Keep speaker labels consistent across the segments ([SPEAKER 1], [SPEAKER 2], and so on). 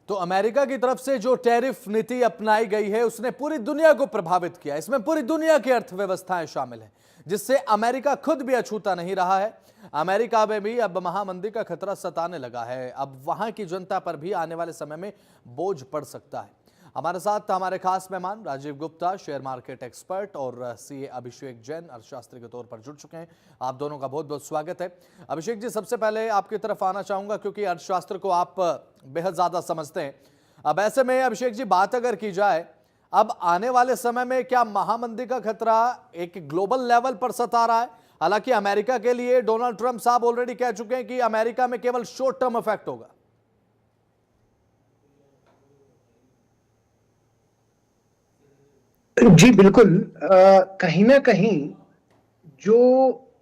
[SPEAKER 1] तो अमेरिका की तरफ से जो टैरिफ नीति अपनाई गई है उसने पूरी दुनिया को प्रभावित किया। इसमें पूरी दुनिया की अर्थव्यवस्थाएं शामिल हैं, जिससे अमेरिका खुद भी अछूता नहीं रहा है। अमेरिका में भी अब महामंदी का खतरा सताने लगा है। अब वहां की जनता पर भी आने वाले समय में बोझ पड़ सकता है। हमारे साथ हमारे खास मेहमान Rajiv Gupta, share market expert, और सीए अभिषेक जैन, अर्थशास्त्री के तौर पर जुड़ चुके हैं। आप दोनों का बहुत बहुत स्वागत है। अभिषेक जी, सबसे पहले आपकी तरफ आना चाहूंगा क्योंकि अर्थशास्त्र को आप बेहद ज्यादा समझते हैं। अब ऐसे में अभिषेक जी, बात अगर की जाए, अब आने वाले समय में क्या महामंदी का खतरा एक ग्लोबल लेवल पर सता रहा है? हालांकि अमेरिका के लिए डोनाल्ड ट्रंप साहब ऑलरेडी कह चुके हैं कि अमेरिका में केवल शॉर्ट टर्म इफेक्ट होगा।
[SPEAKER 2] जी बिल्कुल। कहीं ना कहीं जो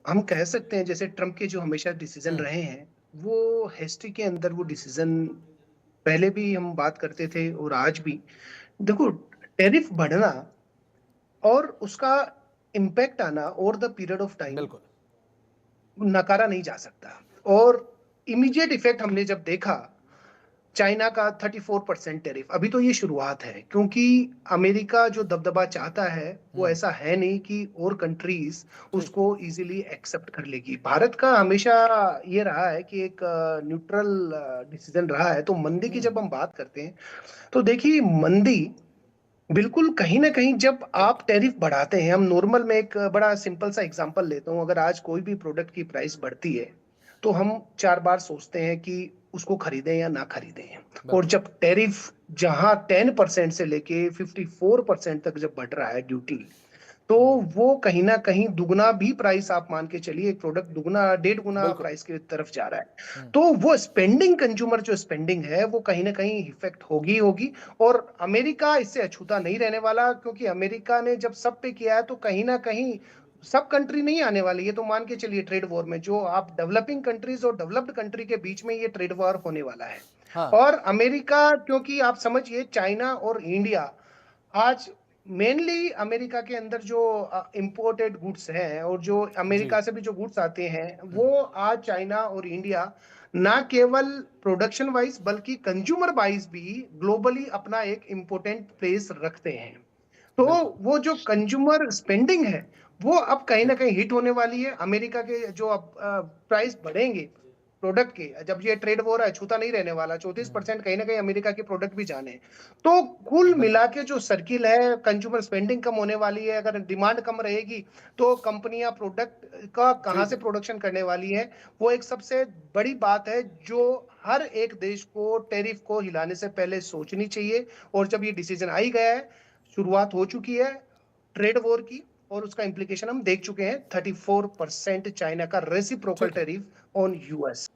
[SPEAKER 2] हम कह सकते हैं, जैसे ट्रम्प के जो हमेशा डिसीजन रहे हैं, वो हिस्ट्री के अंदर वो डिसीजन पहले भी हम बात करते थे और आज भी। देखो, टैरिफ बढ़ना और उसका इम्पैक्ट आना over the period of time
[SPEAKER 1] बिल्कुल।
[SPEAKER 2] नकारा नहीं जा सकता। और इमीडिएट इफेक्ट हमने जब देखा चाइना का 34% टैरिफ, अभी तो ये शुरुआत है, क्योंकि अमेरिका जो दबदबा चाहता है वो ऐसा है नहीं कि और कंट्रीज
[SPEAKER 1] ठीक।
[SPEAKER 2] उसको इजीली एक्सेप्ट कर लेगी। भारत का हमेशा ये रहा है कि एक न्यूट्रल डिसीजन रहा है। तो मंदी की जब हम बात करते हैं तो देखिए, मंदी बिल्कुल कहीं ना कहीं जब
[SPEAKER 1] ठीक।
[SPEAKER 2] आप टैरिफ बढ़ाते हैं, हम नॉर्मल में एक बड़ा सिंपल सा एग्जांपल लेता हूं। अगर आज कोई भी प्रोडक्ट की प्राइस बढ़ती है तो हम 4 बार सोचते हैं कि उसको खरीदें या ना खरीदें। और
[SPEAKER 1] बिल्कुल।
[SPEAKER 2] जब टैरिफ जहां 10% से लेके 54% तक जब बढ़ रहा है ड्यूटी, तो वो कहीं ना कहीं दुगना भी प्राइस, आप मान के चलिए, एक प्रोडक्ट दुगना 1.5 गुना
[SPEAKER 1] बिल्कुल।
[SPEAKER 2] प्राइस की तरफ जा रहा है। तो वो स्पेंडिंग, कंज्यूमर जो स्पेंडिंग है, वो कहीं ना कहीं इफेक्ट होगी होगी। और अमेरिका इससे अछूता नहीं रहने वाला, क्योंकि अमेरिका ने जब सब पे किया है तो कहीं ना कहीं सब कंट्री नहीं आने वाली है। तो मान के चलिए, ट्रेड वॉर में जो आप डेवलपिंग कंट्रीज और डेवलप्ड कंट्री के बीच में ये ट्रेड वॉर होने वाला है।
[SPEAKER 1] हाँ।
[SPEAKER 2] और अमेरिका, क्योंकि आप समझिए, चाइना और इंडिया आज मेनली अमेरिका के अंदर जो इंपोर्टेड गुड्स हैं और जो
[SPEAKER 1] जी।
[SPEAKER 2] अमेरिका से भी जो गुड्स आते हैं, वो आज चाइना और इंडिया ना केवल प्रोडक्शन वाइज बल्कि कंज्यूमर वाइज भी ग्लोबली अपना एक इम्पोर्टेंट प्लेस रखते हैं। तो
[SPEAKER 1] बिल्कुल।
[SPEAKER 2] वो जो कंज्यूमर स्पेंडिंग है, वो अब कहीं ना
[SPEAKER 1] ठीक।
[SPEAKER 2] कहीं हिट होने वाली है। अमेरिका के जो अब प्राइस बढ़ेंगे प्रोडक्ट के, जब ये ट्रेड वॉर है, छूता नहीं रहने वाला। 34% कहीं ना कहीं अमेरिका के प्रोडक्ट भी जाने। तो कुल
[SPEAKER 1] बिल्कुल।
[SPEAKER 2] मिला के जो सर्किल है, कंज्यूमर स्पेंडिंग कम होने वाली है। अगर डिमांड कम रहेगी तो कंपनियां प्रोडक्ट का कहां
[SPEAKER 1] ठीक
[SPEAKER 2] से
[SPEAKER 1] है।
[SPEAKER 2] प्रोडक्शन करने वाली है, वो एक सबसे बड़ी बात है जो हर एक देश को टैरिफ को हिलाने से पहले सोचनी चाहिए। और जब ये डिसीजन आ ही गया है, शुरुआत हो चुकी है ट्रेड वॉर की, और उसका इंप्लीकेशन हम देख चुके हैं। 34% चाइना का रेसिप्रोकल
[SPEAKER 1] ठीक है।
[SPEAKER 2] Tariff on US.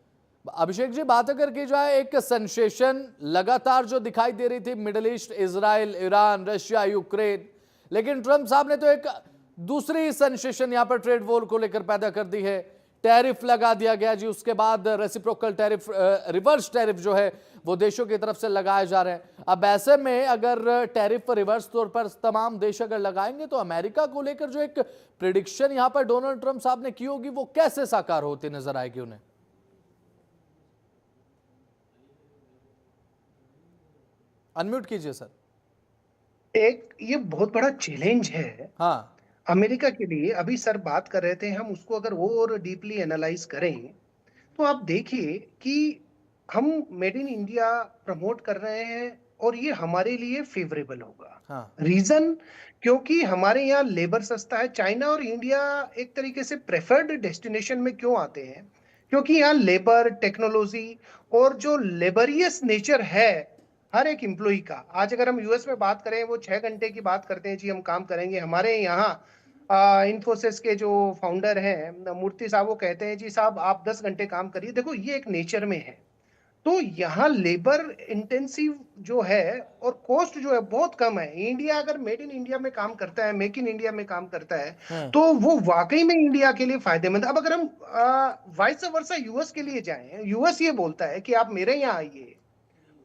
[SPEAKER 1] Abhishek ji, बात अगर की जाए, एक सेंसेशन लगातार जो दिखाई दे रही थी, middle east, Israel, Iran, Russia, Ukraine, लेकिन ट्रंप साहब ने तो एक दूसरी सेंसेशन यहां पर ट्रेड वॉर को लेकर पैदा कर दी है। टैरिफ लगा दिया गया जी, उसके बाद रेसिप्रोकल टैरिफ, रिवर्स टैरिफ जो है वो देशों की तरफ से लगाए जा रहे हैं। अब ऐसे में अगर टैरिफ रिवर्स तौर पर तमाम देश अगर लगाएंगे तो अमेरिका को लेकर जो एक प्रिडिक्शन यहां पर डोनाल्ड ट्रंप साहब ने की होगी, वो कैसे साकार होती नजर आएगी उन्हें? अनम्यूट कीजिए सर।
[SPEAKER 2] एक ये बहुत बड़ा चैलेंज है
[SPEAKER 1] हाँ।
[SPEAKER 2] अमेरिका के लिए। अभी सर बात कर रहे थे, हम उसको अगर और डीपली एनालाइज करें तो आप देखिए कि हम मेड इन इंडिया प्रमोट कर रहे हैं और ये हमारे लिए फेवरेबल होगा।
[SPEAKER 1] हाँ।
[SPEAKER 2] रीजन, क्योंकि हमारे यहाँ लेबर सस्ता है। चाइना और इंडिया एक तरीके से प्रेफर्ड डेस्टिनेशन में क्यों आते हैं? क्योंकि यहाँ लेबर, टेक्नोलॉजी और जो लेबरियस नेचर है हर एक एम्प्लॉय का। आज अगर हम यूएस में बात करें, वो 6 घंटे की बात करते हैं, जी हम काम करेंगे। हमारे यहाँ इन्फोसिस के जो फाउंडर हैं मूर्ति साहब, वो कहते हैं जी साहब आप 10 घंटे काम करिए। देखो, ये एक नेचर में है। तो यहाँ लेबर इंटेंसिव जो है और कॉस्ट जो है बहुत कम है। इंडिया अगर मेड इन इंडिया में काम करता है, मेक इन इंडिया में काम करता है,
[SPEAKER 1] हाँ।
[SPEAKER 2] तो वो वाकई में इंडिया के लिए फायदेमंद। अब अगर हम वाइस वर्सा यूएस के लिए जाएं, यूएस ये बोलता है कि आप मेरे यहाँ आइए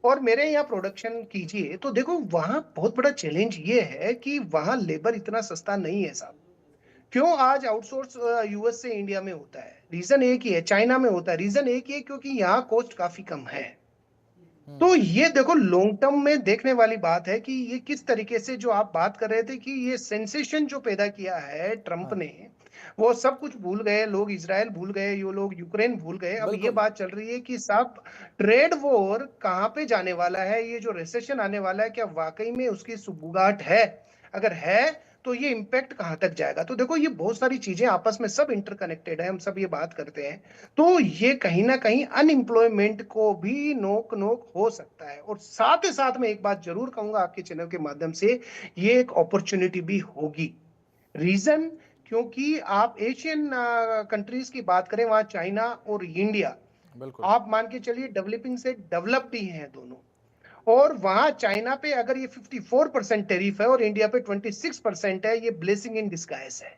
[SPEAKER 2] और मेरे यहाँ प्रोडक्शन कीजिए, तो देखो वहां बहुत बड़ा चैलेंज ये है कि वहां लेबर इतना सस्ता नहीं है साहब। क्यों आज आउटसोर्स यूएस से इंडिया में होता है? रीजन एक ही है, चाइना में होता है, रीजन एक ही है, क्योंकि यहाँ कॉस्ट काफी कम है। तो ये देखो लॉन्ग टर्म में देखने वाली बात है कि ये किस तरीके से, जो आप बात कर रहे थे कि ये सेंसेशन जो पैदा किया है ट्रंप
[SPEAKER 1] हाँ,
[SPEAKER 2] ने, वो सब कुछ भूल गए लोग, इजराइल भूल गए, ये लोग यूक्रेन भूल गए। अब ये
[SPEAKER 1] बिल्कुल।
[SPEAKER 2] बात चल रही है कि साहब ट्रेड वॉर कहाँ पे जाने वाला है, ये जो रिसेशन आने वाला है क्या वाकई में उसकी सुगबुगाहट है? अगर है तो ये इम्पैक्ट कहाँ तक जाएगा? तो देखो ये बहुत सारी चीजें आपस में सब इंटरकनेक्टेड है, हम सब ये बात करते हैं। तो ये कहीं ना कहीं अनएम्प्लॉयमेंट को भी नोक नोक हो सकता है। और साथ ही साथ में एक बात जरूर कहूंगा आपके चैनल के माध्यम से, ये एक अपॉर्चुनिटी भी होगी। रीजन, क्योंकि आप एशियन कंट्रीज की बात करें, वहां चाइना और इंडिया,
[SPEAKER 1] बिल्कुल।
[SPEAKER 2] आप मान के चलिए डेवलपिंग से डेवलप्ड ही हैं दोनों। और वहां चाइना पे अगर ये 54% टैरिफ है और इंडिया पे 26% है, ये ब्लेसिंग इन डिस्गाइज है।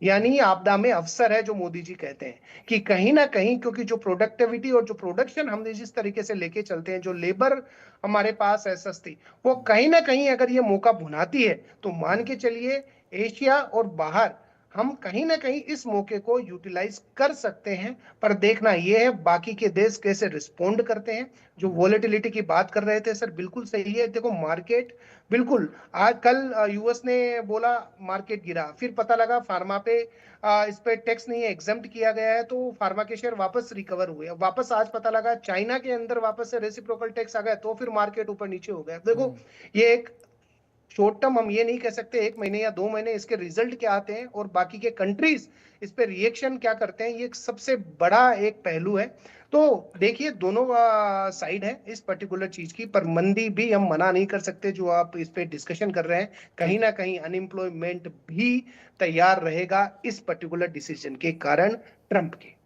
[SPEAKER 2] यानी आपदा में अवसर है, जो मोदी जी कहते हैं कि कहीं ना कहीं, क्योंकि जो प्रोडक्टिविटी और जो प्रोडक्शन हमने जिस तरीके से लेके चलते हैं, जो लेबर हमारे पास है सस्ती, वो कहीं ना कहीं अगर ये मौका भुनाती है तो मान के चलिए एशिया और बाहर हम कहीं ना कहीं इस मौके को यूटिलाइज कर सकते हैं। पर देखना यह है बाकी के देश कैसे रिस्पोंड करते हैं। जो वॉलेटिलिटी की बात कर रहे थे सर, बिल्कुल सही है। देखो मार्केट, बिल्कुल, आज कल यूएस ने बोला मार्केट गिरा, फिर पता लगा फार्मा पे इस पे टैक्स नहीं है, एग्जम्प्ट किया गया है, तो फार्मा के शेयर वापस रिकवर हुए। वापस आज पता लगा चाइना के अंदर वापस से रेसिप्रोकल टैक्स आ गया, तो फिर मार्केट ऊपर नीचे हो गया। देखो ये एक शॉर्ट टर्म, हम ये नहीं कह सकते 1 महीने या 2 महीने, इसके रिजल्ट क्या आते हैं और बाकी के कंट्रीज इस पे रिएक्शन क्या करते हैं, ये एक सबसे बड़ा एक पहलू है। तो देखिए दोनों साइड है इस पर्टिकुलर चीज की, पर मंदी भी हम मना नहीं कर सकते। जो आप इस पे डिस्कशन कर रहे हैं, कहीं ना
[SPEAKER 1] बिल्कुल।
[SPEAKER 2] कहीं अनएम्प्लॉयमेंट भी तैयार रहेगा इस पर्टिकुलर डिसीजन के कारण ट्रंप के।